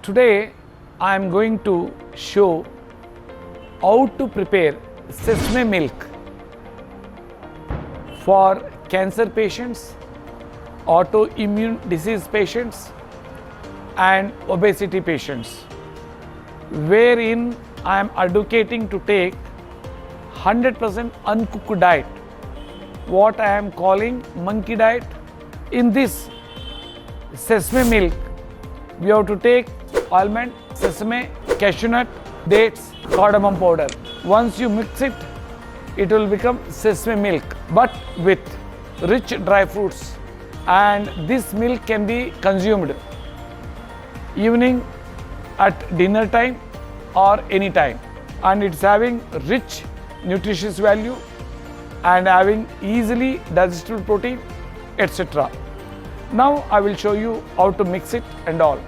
Today I am going to show how to prepare sesame milk for cancer patients, autoimmune disease patients and obesity patients, wherein I am advocating to take 100% uncooked diet, what I am calling monkey diet. In this sesame milk, we have to take almond, sesame, cashew nut, dates, cardamom powder. Once you mix it, it will become sesame milk, but with rich dry fruits. And this milk can be consumed evening, at dinner time or any time. And it's having rich nutritious value and having easily digestible protein, etc. Now I will show you how to mix it and all.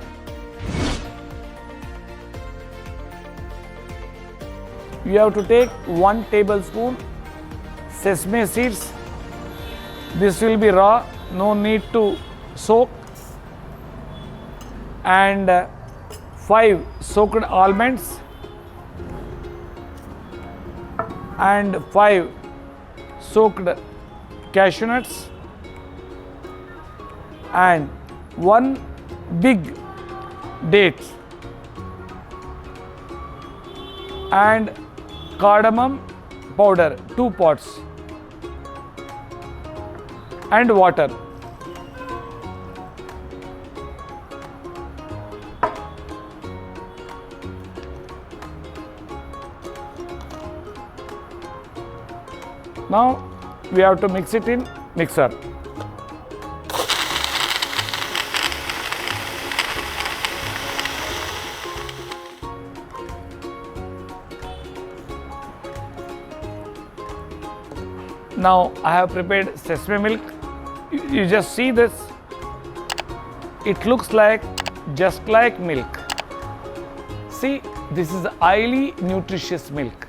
You have to take 1 tablespoon sesame seeds. This will be raw, no need to soak. And 5 soaked almonds and 5 soaked cashew nuts and 1 big date and cardamom powder, 2 pots, and water. Now we have to mix it in mixer. Now I have prepared sesame milk. You just see this. It looks like just like milk. See, this is highly nutritious milk.